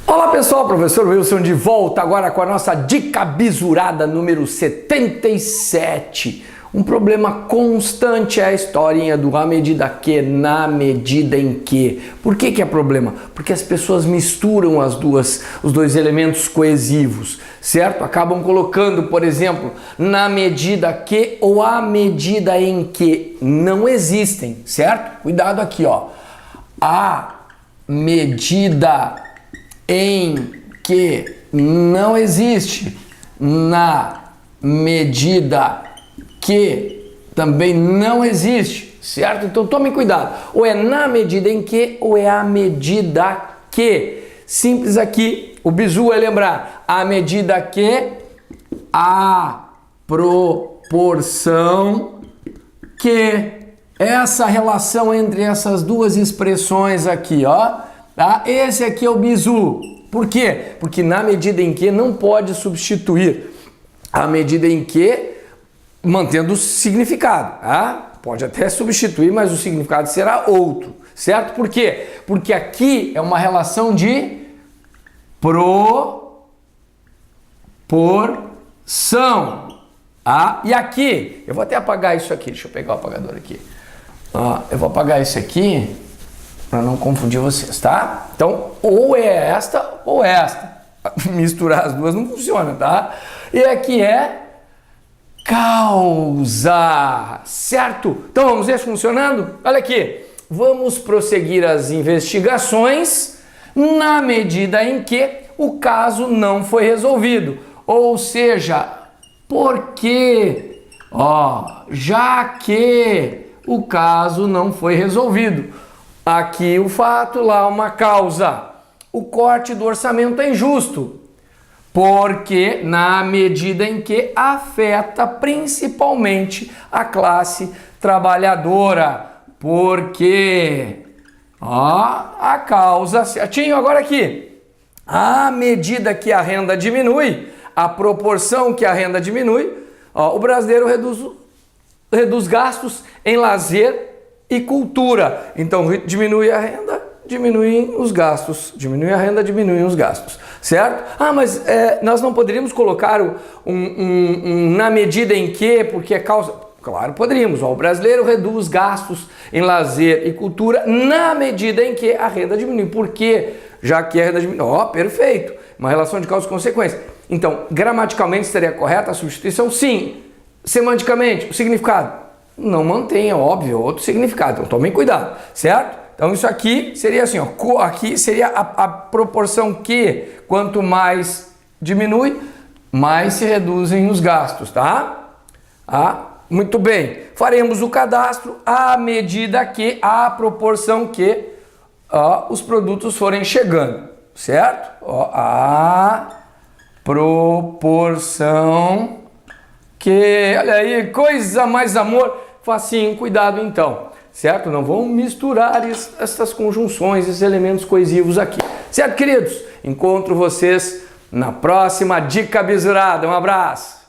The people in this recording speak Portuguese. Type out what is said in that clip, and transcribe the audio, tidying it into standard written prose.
Olá pessoal, professor Wilson de volta agora com a nossa dica bisurada número 77. Um problema constante é a historinha do à medida que, na medida em que. Por que é problema? Porque as pessoas misturam os dois elementos coesivos, certo? Acabam colocando, por exemplo, na medida que ou à medida em que. Não existem, certo? Cuidado aqui, ó. A medida em que não existe, na medida que também não existe, certo? Então tomem cuidado, ou é na medida em que ou é à medida que. Simples aqui, o bizu é lembrar, à medida que, a proporção que, essa relação entre essas duas expressões aqui, ó, tá? Esse aqui é o bizu. Por quê? Porque na medida em que não pode substituir a medida em que mantendo o significado, tá? Pode até substituir, mas o significado será outro, certo? Por quê? Porque aqui é uma relação de proporção, tá? E aqui, eu vou até apagar isso aqui, deixa eu pegar o apagador aqui. Eu vou apagar isso aqui para não confundir vocês, tá? Então, ou é esta ou esta. Misturar as duas não funciona, tá? E aqui é causa, certo? Então vamos ver funcionando? Olha aqui, vamos prosseguir as investigações na medida em que o caso não foi resolvido. Ou seja, porque, já que o caso não foi resolvido. Aqui o fato, lá uma causa. O corte do orçamento é injusto. Porque na medida em que afeta principalmente a classe trabalhadora. Porque, a causa, certinho, agora aqui, à medida que a renda diminui, a proporção que a renda diminui, o brasileiro reduz gastos em lazer e cultura. Então diminui a renda, diminuem os gastos, diminui a renda, diminuem os gastos, certo? Mas nós não poderíamos colocar na medida em que, porque é causa... Claro, poderíamos. O brasileiro reduz gastos em lazer e cultura na medida em que a renda diminui. Por quê? Já que a renda diminui. Perfeito. Uma relação de causa e consequência. Então, gramaticalmente estaria correta a substituição? Sim. Semanticamente, o significado? Não mantém, é óbvio, outro significado. Então, tomem cuidado, certo? Então isso aqui seria assim, aqui seria a proporção que quanto mais diminui, mais se reduzem os gastos, tá? Muito bem. Faremos o cadastro à medida que, à proporção que os produtos forem chegando, certo? A proporção que, olha aí, coisa mais amor, facinho, cuidado então. Certo? Não vamos misturar essas conjunções, esses elementos coesivos aqui. Certo, queridos? Encontro vocês na próxima Dica Bisurada. Um abraço!